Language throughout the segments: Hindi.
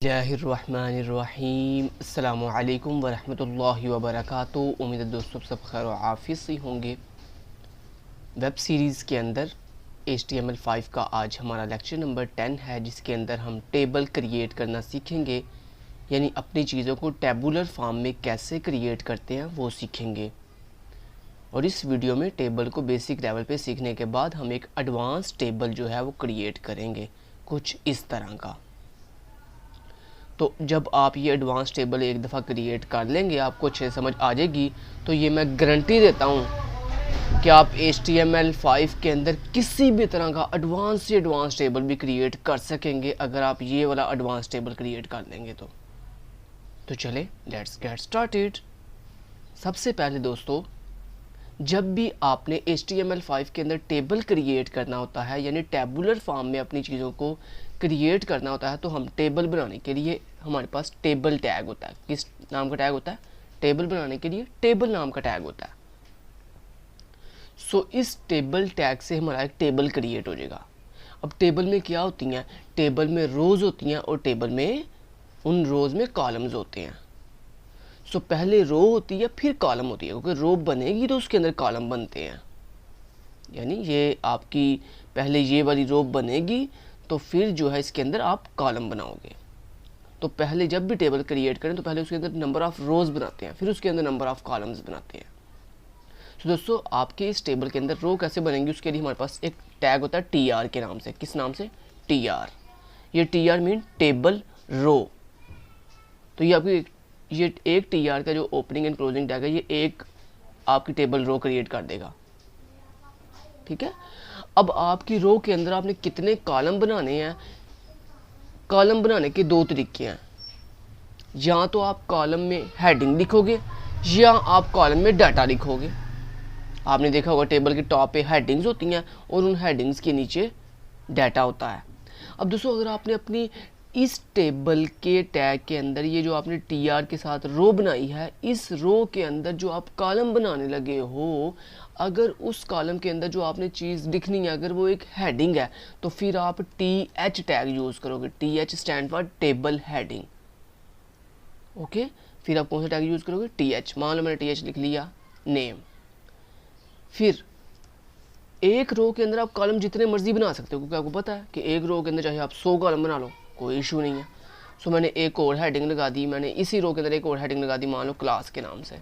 बिस्मिल्लाहिर्रहमानिर्रहीम अस्सलामुअलैकुम वरहमतुल्लाहि वबरकातुहू। उम्मीद है दोस्तों सब खैर व आफियत से होंगे। वेब सीरीज़ के अंदर HTML5 का आज हमारा लेक्चर नंबर 10 है, जिसके अंदर हम टेबल क्रिएट करना सीखेंगे, यानी अपनी चीज़ों को टेबुलर फॉर्म में कैसे क्रिएट करते हैं वो सीखेंगे। और इस वीडियो में टेबल को बेसिक लेवल पे सीखने के बाद हम एक एडवांस टेबल जो है वो क्रिएट करेंगे कुछ इस तरह का। तो जब आप ये एडवांस टेबल एक दफ़ा क्रिएट कर लेंगे, आपको अच्छे समझ आ जाएगी, तो ये मैं गारंटी देता हूँ कि आप HTML5 के अंदर किसी भी तरह का एडवांस से एडवांस टेबल भी क्रिएट कर सकेंगे अगर आप ये वाला एडवांस टेबल क्रिएट कर लेंगे तो चले लेट्स गेट स्टार्टेड। सबसे पहले दोस्तों, जब भी आपने HTML5 के अंदर टेबल क्रिएट करना होता है, यानी टेबुलर फॉर्म में अपनी चीज़ों को क्रिएट करना होता है, तो हम टेबल बनाने के लिए हमारे पास टेबल टैग होता है। किस नाम का टैग होता है? टेबल बनाने के लिए टेबल नाम का टैग होता है। सो इस टेबल टैग से हमारा एक टेबल क्रिएट हो जाएगा। अब टेबल में क्या होती हैं? टेबल में रोज़ होती हैं और टेबल में उन रोज़ में कॉलम्स होते हैं। सो पहले रो होती है फिर कॉलम होती है, क्योंकि रो बनेगी तो उसके अंदर कॉलम बनते हैं। यानी ये आपकी पहले ये वाली रो बनेगी तो फिर जो है इसके अंदर आप कॉलम बनाओगे। तो पहले जब भी टेबल क्रिएट करें तो पहले उसके अंदर नंबर ऑफ़ रोज़ बनाते हैं, फिर उसके अंदर नंबर ऑफ़ कॉलम्स बनाते हैं। तो दोस्तों, आपके इस टेबल के अंदर रो कैसे बनेंगी उसके लिए हमारे पास एक टैग होता है TR के नाम से। किस नाम से? TR। ये TR मीन टेबल रो। तो ये आपकी ये एक TR का जो ओपनिंग एंड क्लोजिंग टैग है, ये एक आपकी टेबल रो क्रिएट कर देगा। ठीक है। अब आपकी रो के अंदर आपने कितने कॉलम बनाने हैं? कॉलम बनाने के दो तरीके हैं। या तो आप कॉलम में हेडिंग लिखोगे या आप कॉलम में डाटा लिखोगे। आपने देखा होगा टेबल के टॉप पे हेडिंग्स होती हैं और उन हेडिंग्स के नीचे डाटा होता है। अब दोस्तों, अगर आपने अपनी इस टेबल के टैग के अंदर ये जो आपने TR के साथ रो बनाई है, इस रो के अंदर जो आप कॉलम बनाने लगे हो, अगर उस कॉलम के अंदर जो आपने चीज़ लिखनी है अगर वो एक हेडिंग है, तो फिर आप TH टैग यूज़ करोगे। TH stand for table heading. Okay, फिर आप कौन सा टैग यूज़ करोगे? TH। मान लो मैंने TH लिख लिया, नेम। फिर एक रो के अंदर आप कॉलम जितने मर्जी बना सकते हो, क्योंकि आपको पता है कि एक रो के अंदर चाहे आप 100 कॉलम बना लो, कोई इशू नहीं है। सो मैंने एक और हेडिंग लगा दी, मैंने इसी रो के अंदर एक और हेडिंग लगा दी, मान लो क्लास के नाम से,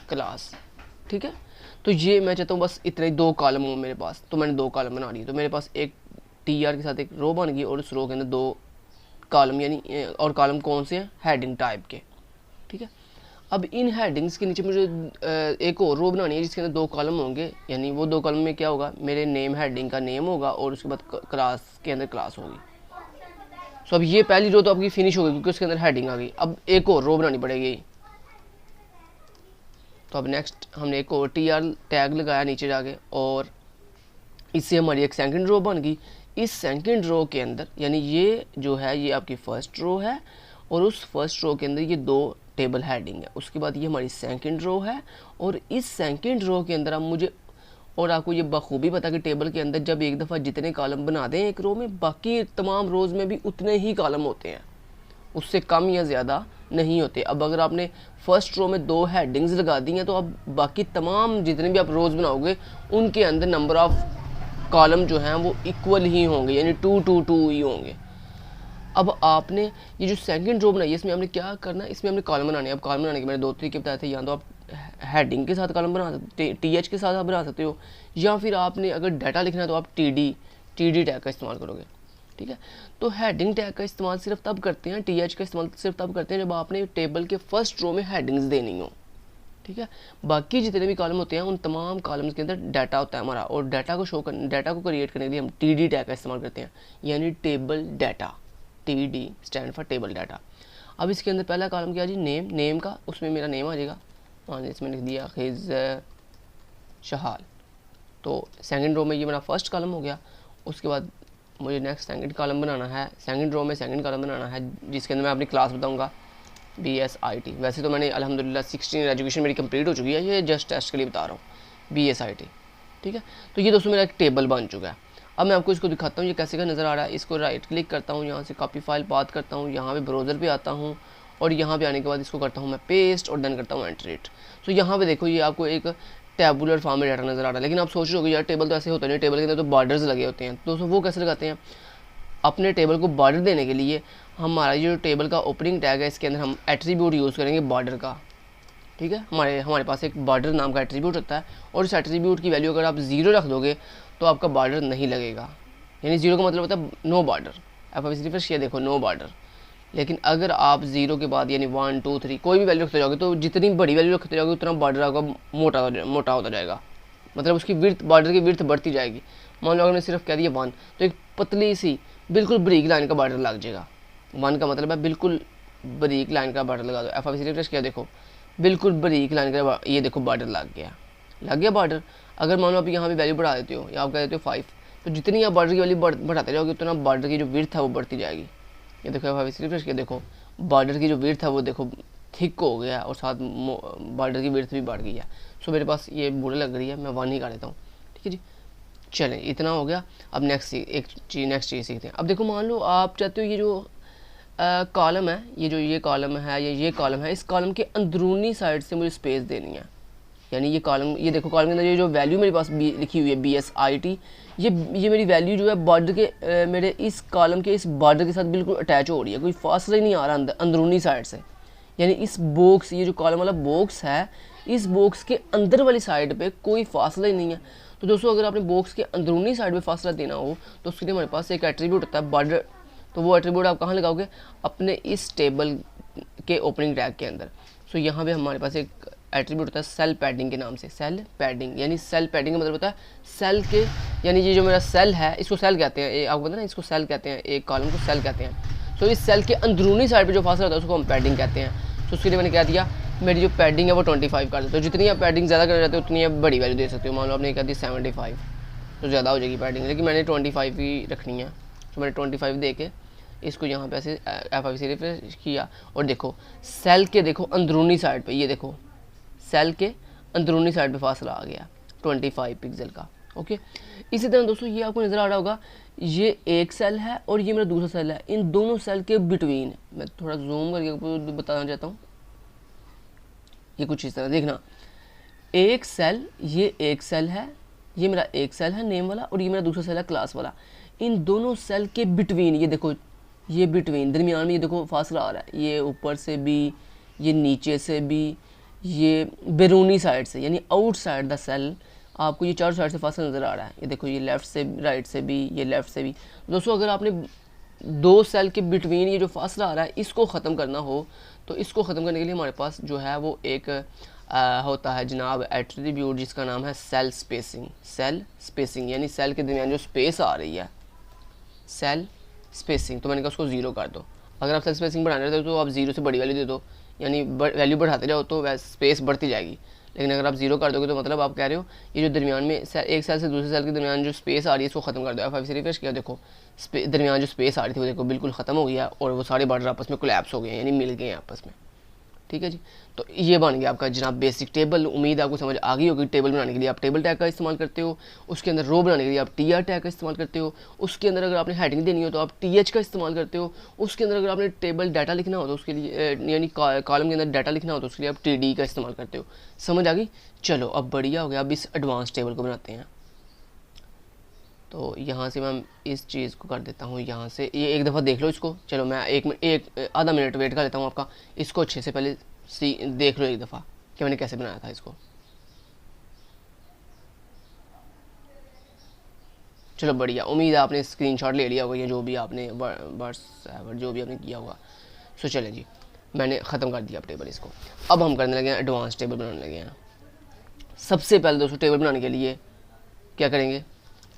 क्लास। ठीक है। तो ये मैं चाहता हूँ बस इतने 2 कॉलम हो मेरे पास, तो मैंने 2 कॉलम बना लिए। तो मेरे पास एक TR के साथ एक रो बन गई और उस रो के अंदर 2 कॉलम, यानी और कॉलम कौन से हैं? हेडिंग टाइप के। ठीक है। अब इन हेडिंग्स के नीचे मुझे एक और रो बनानी है जिसके अंदर 2 कॉलम होंगे, यानी वो 2 कॉलम में क्या होगा? मेरे नेम हेडिंग का नेम होगा और उसके बाद क्लास के अंदर क्लास होगी। सो अब ये पहली रो तो आपकी फिनिश हो गई क्योंकि उसके अंदर हेडिंग आ गई। अब एक और रो बनानी पड़ेगी। तो अब नेक्स्ट हमने एक और TR टैग लगाया नीचे जाके और इससे हमारी एक सेकंड रो बन गई। इस सेकंड रो के अंदर, यानी ये जो है ये आपकी फर्स्ट रो है और उस फर्स्ट रो के अंदर ये 2 टेबल हेडिंग है। उसके बाद ये हमारी सेकंड रो है और इस सेकंड रो के अंदर अब मुझे, और आपको ये बखूबी पता कि टेबल के अंदर जब एक दफ़ा जितने कॉलम बना दें एक रो में, बाकी तमाम रोज़ में भी उतने ही कॉलम होते हैं, उससे कम या ज़्यादा नहीं होते। अब अगर आपने फर्स्ट रो में 2 हेडिंग्स लगा दी हैं तो अब बाकी तमाम जितने भी आप रोज़ बनाओगे उनके अंदर नंबर ऑफ़ कॉलम जो हैं वो इक्वल ही होंगे, यानी 2 2 2 ही होंगे। अब आपने ये जो सेकंड रो बनाई है इसमें हमने क्या करना है? इसमें हमने कॉलम बनाने हैं। अब कॉलम बनाने के मैंने 2 तरीके बताए थे। या तो आप हेडिंग के साथ कॉलम बना सकते, TH के साथ आप बना सकते हो, या फिर आपने अगर डाटा लिखना है तो आप TD टैग का इस्तेमाल करोगे। ठीक है। तो हेडिंग टैग का इस्तेमाल सिर्फ तब करते हैं, TH का इस्तेमाल सिर्फ तब करते हैं जब आपने टेबल के फर्स्ट रो में हेडिंग्स देनी हो। ठीक है। बाकी जितने भी कॉलम होते हैं उन तमाम कॉलम्स के अंदर डाटा होता है हमारा, और डाटा को क्रिएट करने के लिए हम TD टैग का इस्तेमाल करते हैं, यानी table data. TD stand for table data. अब इसके अंदर पहला कॉलम क्या जी? नेम। नेम का उसमें मेरा नेम आ जाएगा, मान लीजिए इसमें लिख दिया खिज शहाल। तो सेकंड रो में ये मेरा फर्स्ट कॉलम हो गया। उसके बाद मुझे नेक्स्ट सेकंड कॉलम बनाना है, सेकंड रो में सेकंड कॉलम बनाना है जिसके अंदर मैं अपनी क्लास बताऊंगा BSIT। वैसे तो मैंने अल्हम्दुलिल्लाह 16 ईयर एजुकेशन मेरी कंप्लीट हो चुकी है, ये जस्ट टेस्ट के लिए बता रहा हूँ BSIT। ठीक है। तो ये दोस्तों मेरा एक टेबल बन चुका है। अब मैं आपको इसको दिखाता हूँ ये कैसे का नज़र आ रहा है। इसको राइट क्लिक करता हूँ, यहाँ से कॉपी फाइल पाथ करता हूँ, यहाँ पे ब्राउज़र पे आता हूँ और यहाँ पे आने के बाद इसको करता हूँ मैं पेस्ट और देन करता हूँ एंटर इट। तो यहाँ पे देखो ये आपको एक टैबुलर फॉर्म में डाटा नज़र आ रहा है। लेकिन आप सोच रहे हो यार टेबल तो ऐसे होता नहीं, टेबल के अंदर तो बॉर्डर्स लगे होते हैं। तो वो कैसे लगाते हैं? अपने टेबल को बॉर्डर देने के लिए हमारा ये जो टेबल का ओपनिंग टैग है इसके अंदर हम एट्रीब्यूट यूज़ करेंगे बॉर्डर का। ठीक है, हमारे पास एक बॉर्डर नाम का एट्रीब्यूट होता है और इस एट्रीब्यूट की वैल्यू अगर आप 0 रख दोगे तो आपका बॉर्डर नहीं लगेगा। यानी 0 का मतलब होता है नो बॉर्डर। आप अभी रिफ्रेश किया देखो नो बॉर्डर। लेकिन अगर आप 0 के बाद यानी 1 2 3 कोई भी वैल्यू रखते जाओगे तो जितनी बड़ी वैल्यू रखते जाओगे उतना बॉर्डर आपका मोटा होता जाएगा। मतलब उसकी विड्थ, बॉर्डर की विड्थ बढ़ती जाएगी। मान लो अगर मैं सिर्फ कह दिया 1 तो एक पतली सी बिल्कुल बारीक लाइन का बॉर्डर लग जाएगा। 1 का मतलब है बिल्कुल बारीक लाइन का बॉर्डर लगा दो। एफ रिफ्रेश किया देखो बिल्कुल बारीक लाइन का ये देखो बॉर्डर लग गया बॉर्डर। अगर मान लो आप यहाँ पे वैल्यू बढ़ा देते हो या आप कह देते हो 5 तो जितनी आप बॉर्डर की वैल्यू बढ़ाते जाओगे उतना बॉर्डर की जो विड्थ है वो बढ़ती जाएगी। ये देखो एफ रिफ्रेश किया देखो बॉर्डर की जो विड्थ है वो देखो थिक हो गया और साथ बॉर्डर की विड्थ भी बढ़ गई है। सो मेरे पास ये बुरे लग रही है, मैं 1 ही कर देता हूँ। ठीक है जी, चलें इतना हो गया। अब नेक्स्ट चीज़ सीखते हैं। अब देखो मान लो आप चाहते हो ये जो कॉलम है, ये कॉलम है या ये कॉलम है, इस कॉलम के अंदरूनी साइड से मुझे स्पेस देनी है। यानी ये कॉलम, ये देखो कॉलम के अंदर ये जो वैल्यू मेरे पास लिखी हुई है BSIT, ये मेरी वैल्यू जो है बॉर्डर के मेरे इस कॉलम के इस बॉर्डर के साथ बिल्कुल अटैच हो रही है, कोई फासला ही नहीं आ रहा अंदरूनी साइड से। यानी इस बॉक्स, ये जो कॉलम वाला बॉक्स है, इस बॉक्स के अंदर वाली साइड पे कोई फासला ही नहीं है। तो दोस्तों अगर आपने बॉक्स के अंदरूनी साइड पे फासला देना हो तो उसके लिए हमारे पास एक एट्रीब्यूट होता है बॉर्डर। तो वो एट्रीब्यूट आप कहाँ लगाओगे? अपने इस टेबल के ओपनिंग टैग के अंदर। सो यहाँ पे हमारे पास एक एट्रीब्यूट होता है सेल पैडिंग के नाम से। सेल पैडिंग यानी सेल पैडिंग का मतलब होता है सेल के, यानी ये जो मेरा सेल है इसको सेल कहते हैं, आपको पता ना इसको सेल कहते हैं, एक कॉलम को सेल कहते हैं। सो इस सेल के अंदरूनी साइड पर जो फासला होता है उसको हम पैडिंग कहते हैं। तो उसके लिए मैंने क्या दिया, मेरी जो पैडिंग है वो 25 कर दो। तो जितनी आप पैडिंग ज़्यादा कर जाते हो उतनी आप बड़ी वैल्यू दे सकते हो। मान लो आपने कहा दी 75 तो ज़्यादा हो जाएगी पैडिंग, लेकिन मैंने 25 ही रखनी है। तो मैंने 25 दे के इसको यहाँ पे ऐसे F5 से रिफ्रेश किया और देखो सेल के देखो अंदरूनी साइड पे, ये देखो सेल के अंदरूनी साइड पे फासला आ गया 25 पिक्सल का। ओके, इसी तरह दोस्तों ये आपको नज़र आ रहा होगा, ये एक सेल है और ये मेरा दूसरा सेल है। इन दोनों सेल के बिटवीन, मैं थोड़ा जूम करके बताना चाहता हूँ, ये कुछ इस तरह देखना, एक सेल, ये एक सेल है, ये मेरा एक सेल है नेम वाला और ये मेरा दूसरा सेल है क्लास वाला। इन दोनों सेल के बिटवीन, ये देखो ये बिटवीन दरमियान में ये देखो फासला आ रहा है, ये ऊपर से भी, ये नीचे से भी, ये बैरूनी साइड से यानी आउटसाइड द सेल आपको ये चारों साइड से फासला नज़र आ रहा है। ये देखो ये लेफ़्ट से, राइट से भी, ये लेफ़्ट से भी। दोस्तों अगर आपने दो सेल के बिटवीन ये जो फासला आ रहा है इसको ख़त्म करना हो तो इसको ख़त्म करने के लिए हमारे पास जो है वो एक होता है जनाब एट्रीब्यूट जिसका नाम है सेल स्पेसिंग। सेल स्पेसिंग यानी सेल के दरमियान जो स्पेस आ रही है, सेल स्पेसिंग। तो मैंने कहा उसको 0 कर दो। अगर आप सेल स्पेसिंग बढ़ाने रहते हो तो आप 0 से बड़ी वैल्यू दे दो, यानी वैल्यू बढ़ाते जाओ तो वैसे स्पेस बढ़ती जाएगी। लेकिन अगर आप 0 कर दोगे तो मतलब आप कह रहे हो ये जो दरमियान में एक सेल से दूसरे सेल के दरमियान जो स्पेस आ रही है इसको ख़त्म कर दो। F5 से रिफ्रेश किया देखो दरमियान जो स्पेस आ रही थी वो देखो बिल्कुल ख़त्म हो गया और वो सारे बॉर्डर आपस में कोलैप्स हो गए यानी मिल गए हैं आपस में। ठीक है जी, तो ये बन गया आपका जनाब बेसिक टेबल। उम्मीद आपको समझ आ गई होगी। टेबल बनाने के लिए आप टेबल टैग का इस्तेमाल करते हो, उसके अंदर रो बनाने के लिए आप TR टैग का इस्तेमाल करते हो, उसके अंदर अगर आपने हेडिंग देनी हो तो आप TH का इस्तेमाल करते हो, उसके अंदर अगर आपने टेबल डाटा लिखना हो तो उसके लिए यानी कॉलम के अंदर डाटा लिखना हो तो उसके लिए आप TD का इस्तेमाल करते हो। समझ आ गई? चलो अब बढ़िया हो गया। अब इस एडवांस टेबल को बनाते हैं। तो यहाँ से मैं इस चीज़ को कर देता हूँ, यहाँ से ये एक दफ़ा देख लो इसको। चलो मैं एक आधा मिनट वेट कर लेता हूँ आपका। इसको अच्छे से पहले देख लो एक दफ़ा कि मैंने कैसे बनाया था इसको। चलो बढ़िया, उम्मीद है आपने स्क्रीनशॉट ले लिया होगा या जो भी आपने जो भी आपने किया होगा। सो चले जी, मैंने ख़त्म कर दिया टेबल इसको। अब हम करने लगे हैं एडवांस टेबल बनाने लगे हैं। सबसे पहले दोस्तों टेबल बनाने के लिए क्या करेंगे,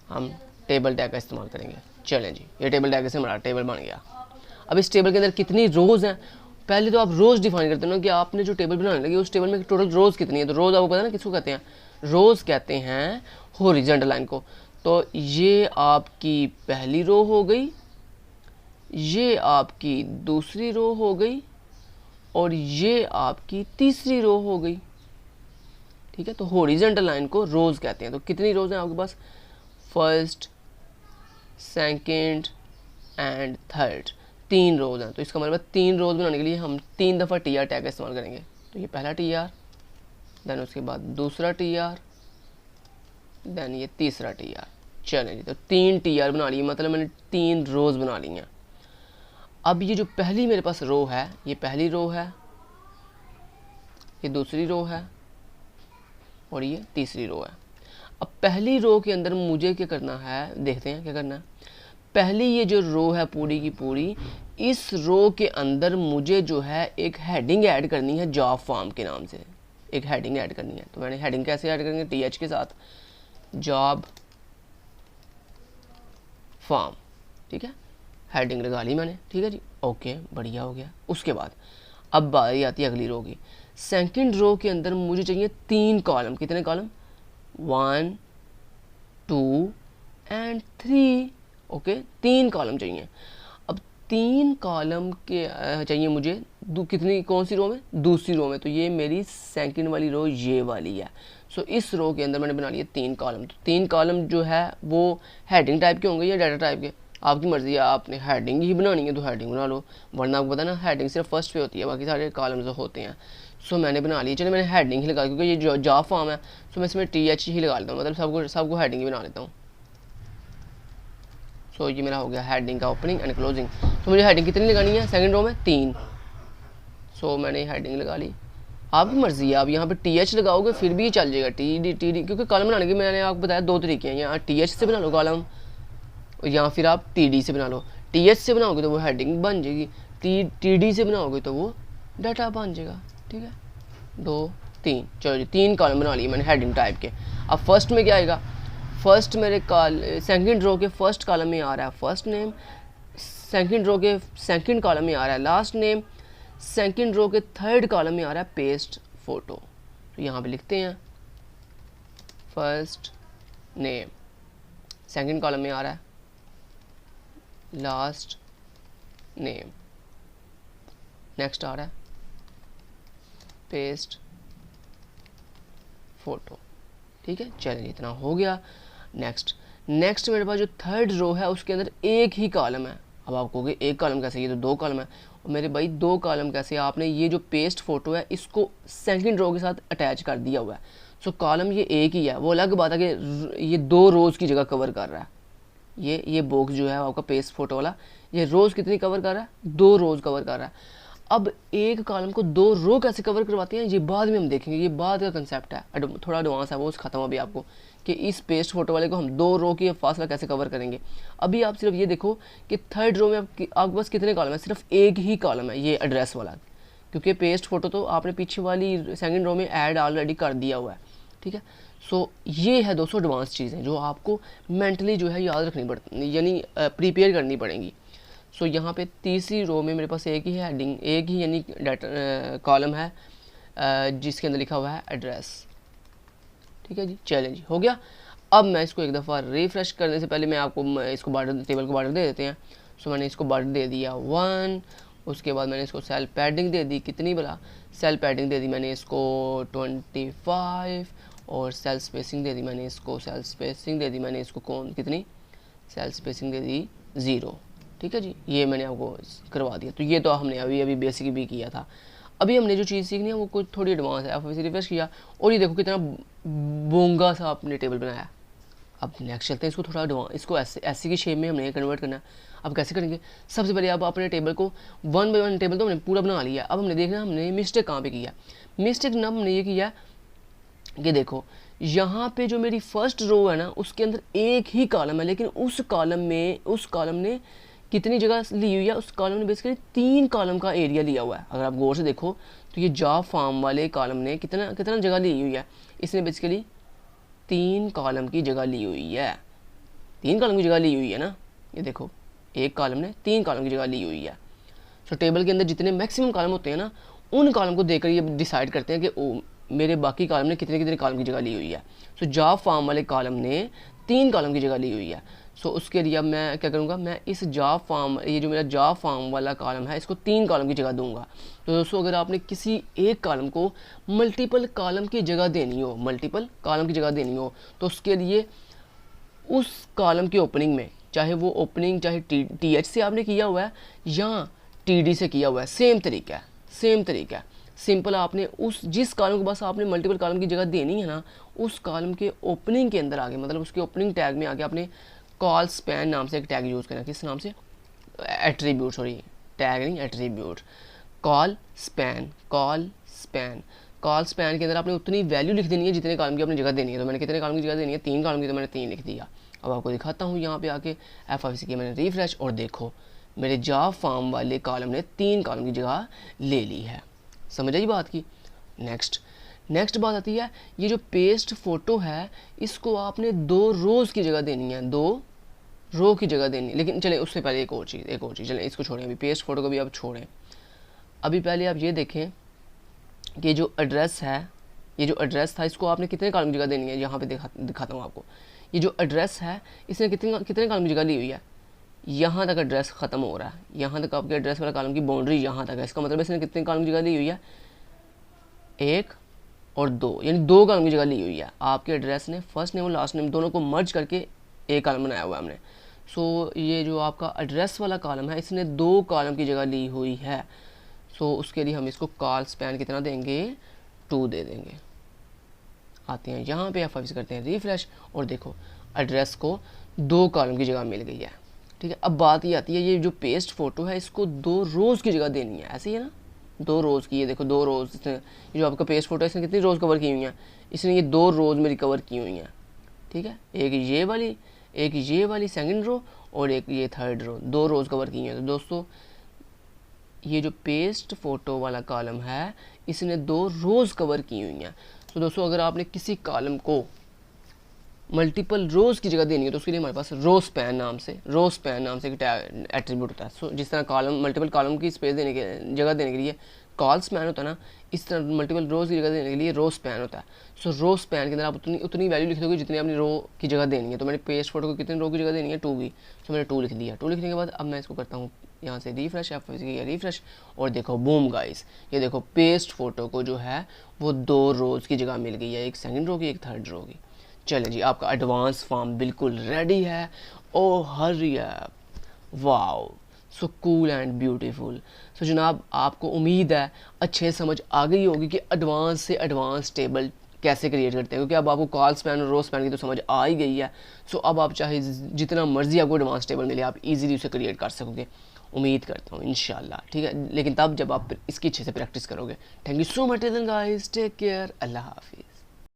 हम टेबल टैग का इस्तेमाल करेंगे। चलें जी, ये टेबल टैग से हमारा टेबल बन गया। अब इस टेबल के अंदर कितनी रोज़ हैं, पहले तो आप रोज़ डिफाइन करते हो ना कि आपने जो टेबल बनाने लगे उस टेबल में टोटल रोज़ कितनी है। तो रोज़ आपको पता है ना किसको कहते हैं, रोज़ कहते हैं हॉरिजॉन्टल लाइन को। तो ये आपकी पहली रो हो गई, ये आपकी दूसरी रो हो गई और ये आपकी तीसरी रो हो गई। ठीक है, तो हॉरिजॉन्टल लाइन को रोज़ कहते हैं। तो कितनी रोज़ हैं आपके पास, फर्स्ट सेकंड एंड थर्ड, 3 रोज हैं। तो इसका मतलब 3 रोज बनाने के लिए हम 3 दफ़ा टी आर टैग का इस्तेमाल करेंगे। तो ये पहला टी आर, देन उसके बाद दूसरा टी आर, देन ये तीसरा टी आर। चलें जी, तो 3 टी आर बना लिए, मतलब मैंने 3 रोज बना ली हैं। अब ये जो पहली मेरे पास रो है, ये पहली रो है, ये दूसरी रो है और ये तीसरी रो है। अब पहली रो के अंदर मुझे क्या करना है, देखते हैं क्या करना है। पहली ये जो रो है पूरी की पूरी, इस रो के अंदर मुझे जो है एक हेडिंग ऐड करनी है, जॉब फॉर्म के नाम से एक हेडिंग ऐड करनी है। तो मैंने हेडिंग कैसे ऐड करेंगे, टी एच के साथ, जॉब फॉर्म, ठीक है, हेडिंग लगा ली मैंने, ठीक है जी, ओके, बढ़िया हो गया। उसके बाद अब बारी आती है अगली रो की। सेकंड रो के अंदर मुझे चाहिए 3 कॉलम। कितने कॉलम, 1 2 एंड 3, ओके, 3 कॉलम चाहिए। अब 3 कॉलम के चाहिए मुझे कितनी, कौन सी रो में, दूसरी रो में। तो ये मेरी सेकंड वाली रो ये वाली है। सो इस रो के अंदर मैंने बना लिया 3 कॉलम। तो 3 कॉलम जो है वो हेडिंग टाइप के होंगे या डाटा टाइप के, आपकी मर्ज़ी है। आपने हेडिंग ही बनानी है तो हेडिंग बना लो, वरना आपको पता ना हेडिंग सिर्फ फर्स्ट पे होती है, बाकी सारे कॉलम्स होते हैं। सो मैंने बना ली, चलिए मैंने हेडिंग ही लगा, क्योंकि ये जो जॉब फॉर्म है सो मैं इसमें टी एच ही लगा लेता हूँ, मतलब सबको हेडिंग ही बना लेता हूँ। सो ये मेरा हो गया हेडिंग का ओपनिंग एंड क्लोजिंग। तो मुझे हेडिंग कितनी लगानी है सेकंड रो में, 3। सो मैंने हेडिंग लगा ली। आपकी मर्ज़ी है, आप यहाँ पे टी एच लगाओगे फिर भी चल जाएगा, टी डी, क्योंकि कॉलम बनाने के मैंने आपको बताया 2 तरीके हैं। यहाँ टी एच से बना लो कॉलम, या फिर आप टी डी से बना लो। टी एच से बनाओगे तो वो हेडिंग बन जाएगी, टी डी से बनाओगे तो वो डाटा बन जाएगा, ठीक है। 2 3, चलो जी 3 कॉलम बना लिए मैंने हेडिंग टाइप के। अब फर्स्ट में क्या आएगा, फर्स्ट मेरे सेकंड रो के फर्स्ट कॉलम में आ रहा है फर्स्ट नेम, सेकंड रो के सेकंड कॉलम में आ रहा है लास्ट नेम, सेकंड रो के थर्ड कॉलम में आ रहा है पेस्ट फोटो। तो यहाँ पे लिखते हैं फर्स्ट नेम, सेकंड कॉलम में आ रहा है लास्ट नेम, नेक्स्ट आ रहा है पेस्ट फोटो, ठीक है। चलिए इतना हो गया। नेक्स्ट मेरे पास जो थर्ड रो है उसके अंदर एक ही कॉलम है। अब आप कहोगे एक कॉलम कैसे, ये तो 2 कॉलम है। और मेरे भाई 2 कॉलम कैसे, आपने ये जो पेस्ट फोटो है इसको सेकंड रो के साथ अटैच कर दिया हुआ है। सो कॉलम ये एक ही है, वो अलग बात है कि ये 2 रोज की जगह कवर कर रहा है। ये बॉक्स जो है आपका पेस्ट फोटो वाला, ये रोज़ कितनी कवर कर रहा है, 2 रोज़ कवर कर रहा है। अब एक कॉलम को 2 रो कैसे कवर करवाते हैं ये बाद में हम देखेंगे, ये बाद का कंसेप्ट है, थोड़ा एडवांस है, वो खत्म अभी आपको कि इस पेस्ट फोटो वाले को हम 2 रो की फासला कैसे कवर करेंगे। अभी आप सिर्फ ये देखो कि थर्ड रो में आपके पास कितने कॉलम है, सिर्फ एक ही कॉलम है, ये एड्रेस वाला, क्योंकि पेस्ट फोटो तो आपने पीछे वाली सेकंड रो में ऐड ऑलरेडी कर दिया हुआ है, ठीक है। सो ये है दोस्तों एडवांस चीज़ें जो आपको मेंटली जो है याद रखनी पड़ती, यानी प्रिपेयर करनी पड़ेंगी। सो यहाँ पे तीसरी रो में मेरे पास एक ही हेडिंग, एक ही यानी डाटा कॉलम है जिसके अंदर लिखा हुआ है एड्रेस, ठीक है जी। चलें जी, हो गया। अब मैं इसको एक दफ़ा रिफ्रेश करने से पहले मैं आपको इसको बॉर्डर, टेबल को बॉर्डर दे देते हैं। सो मैंने इसको बॉर्डर दे दिया 1, उसके बाद मैंने इसको सेल पैडिंग दे दी, कितनी बड़ा सेल पैडिंग दे दी मैंने इसको 25, और सेल स्पेसिंग दे दी मैंने इसको, कौन कितनी सेल स्पेसिंग दे दी 0, ठीक है जी। ये मैंने आपको करवा दिया। तो ये तो हमने अभी बेसिक भी किया था। अभी हमने जो चीज़ सीखनी है वो कुछ थोड़ी एडवांस है। आप इसे रिफ्रेश किया और ये देखो कितना बोंगा सा आपने टेबल बनाया। अब नेक्स्ट चलते हैं, इसको थोड़ा एडवांस, इसको ऐसे की शेप में हमने कन्वर्ट करना है। अब कैसे करेंगे, सबसे पहले आप अपने टेबल को 1 बाय 1 टेबल तो हमने पूरा बना लिया। अब हमने देखना हमने मिस्टेक कहाँ पे किया। मिस्टेक ना हमने ये किया कि देखो यहाँ पे जो मेरी फर्स्ट रो है ना उसके अंदर एक ही कॉलम है, लेकिन उस कॉलम ने कितनी जगह ली हुई है, उस कॉलम ने बेसिकली 3 कॉलम का एरिया लिया हुआ है। अगर आप गौर से देखो तो ये जॉब फॉर्म वाले कॉलम ने कितना जगह ली हुई है, इसने बेसिकली 3 कॉलम की जगह ली हुई है। 3 कॉलम की जगह ली हुई है ना, ये देखो एक कॉलम ने 3 कॉलम की जगह ली हुई है। सो टेबल के अंदर जितने मैक्सिमम कॉलम होते हैं ना उन कॉलम को देखकर ये डिसाइड करते हैं कि मेरे बाकी कॉलम ने कितने कॉलम की जगह ली हुई है। सो जॉब फॉर्म वाले कॉलम ने 3 कॉलम की जगह ली हुई है। सो उसके लिए अब मैं क्या करूँगा, मैं इस जॉब फॉर्म, ये जो मेरा जॉब फॉर्म वाला कॉलम है इसको 3 कॉलम की जगह दूंगा। तो दोस्तों अगर आपने किसी एक कॉलम को मल्टीपल कॉलम की जगह देनी हो, तो उसके लिए उस कॉलम की ओपनिंग में, चाहे वो ओपनिंग चाहे टी एच से आपने किया हुआ है या टी डी से किया हुआ है, सेम तरीका है, सेम तरीका है। सिंपल आपने उस जिस कॉलम को बस आपने मल्टीपल कॉलम की जगह देनी है ना, उस कॉलम के ओपनिंग के अंदर आगे, मतलब उसके ओपनिंग टैग में आगे आपने कॉल स्पैन नाम से एक टैग यूज़ करना। किस नाम से? एट्रीब्यूट, सॉरी टैग नहीं, attribute. Call span, call span, call span के अंदर आपने उतनी वैल्यू लिख देनी है जितने कॉलम की आपने जगह देनी है। तो मैंने कितने कॉलम की जगह देनी है? 3 कॉलम की, तो मैंने 3 लिख दिया। अब आपको दिखाता हूँ यहाँ पे आके F5 की मैंने रिफ्रेश, और देखो मेरे जॉब फॉर्म वाले कॉलम ने 3 कॉलम की जगह ले ली है। समझ आई बात की? नेक्स्ट बात आती है, ये जो पेस्ट फोटो है इसको आपने 2 रोज़ की जगह देनी है, 2 रो की जगह देनी है। लेकिन चले उससे पहले एक और चीज़, चले इसको छोड़ें, अभी पेस्ट फोटो को भी आप छोड़ें। अभी पहले आप ये देखें कि जो एड्रेस है, ये जो एड्रेस था इसको आपने कितने कॉलम की जगह देनी है। यहाँ पे दिखाता हूँ आपको। ये जो एड्रेस है इसने कितने कॉलम की जगह ली हुई है? यहाँ तक एड्रेस ख़त्म हो रहा है, यहाँ तक आपके एड्रेस वाला कॉलम की बाउंड्री यहाँ तक है। इसका मतलब इसने कितने कॉलम की जगह ली हुई है? 1 और 2, यानी 2 कॉलम की जगह ली हुई है। आपके एड्रेस ने फर्स्ट नेम और लास्ट नेम दोनों को मर्ज करके एक कॉलम बनाया हुआ है हमने। सो ये जो आपका एड्रेस वाला कॉलम है इसने 2 कॉलम की जगह ली हुई है। सो उसके लिए हम इसको कॉल स्पैन कितना देंगे? 2 दे देंगे। आते हैं यहाँ पे F5 करते हैं रिफ्रेश, और देखो एड्रेस को 2 कॉलम की जगह मिल गई है। ठीक है, अब बात ये आती है, ये जो पेस्ट फोटो है इसको 2 रोज़ की जगह देनी है, ऐसे ही है ना? 2 रोज़ की, ये देखो 2 रोज़, इसने जो आपका पेस्ट फोटो है इसने कितनी रोज़ कवर की हुई हैं? इसने ये 2 रोज़ में रिकवर की हुई हैं। ठीक है, एक ये वाली सेकंड रो और एक ये थर्ड रो, 2 रोज़ कवर की हैं। तो दोस्तों ये जो पेस्ट फोटो वाला कॉलम है इसने 2 रोज़ कवर की हुई हैं। तो दोस्तों अगर आपने किसी कॉलम को मल्टीपल रोज़ की जगह देनी है तो उसके लिए हमारे पास रो स्पैन नाम से एक एट्रीब्यूट होता है। सो जिस तरह कॉलम मल्टीपल कॉलम की स्पेस देने के जगह देने के लिए कॉल स्पैन होता है ना, इस तरह मल्टीपल रोज़ की जगह देने के लिए रो स्पैन होता है। सो रो स्पैन के अंदर आप उतनी वैल्यू लिख दोगे जितनी आपने रो की जगह देनी है। तो मैंने पेस्ट फोटो को कितनी रो की जगह देनी है? 2 की। सो मैंने 2 लिख दिया। 2 लिखने के बाद अब मैं इसको करता हूँ यहाँ से रिफ्रेश, रिफ्रेश, और देखो बूम गाइस, ये देखो पेस्ट फोटो को जो है वो 2 रोज़ की जगह मिल गई है, एक सेकंड रो की, एक थर्ड रो की। चले जी, आपका एडवांस फॉर्म बिल्कुल रेडी है। Oh hurry up, wow, so cool and beautiful. So जनाब आपको उम्मीद है अच्छे समझ आ गई होगी कि एडवांस से एडवांस टेबल कैसे क्रिएट करते हैं, क्योंकि अब आपको कॉल स्पैन और रो स्पैन की तो समझ आ ही गई है। सो अब आप चाहे जितना मर्जी आपको एडवांस टेबल मिले आप इजीली उसे क्रिएट कर सकोगे, उम्मीद करता हूँ इंशाल्लाह। ठीक है, लेकिन तब जब आप इसकी अच्छे से प्रैक्टिस करोगे। Thank you so much guys, take care, अल्लाह हाफिज़।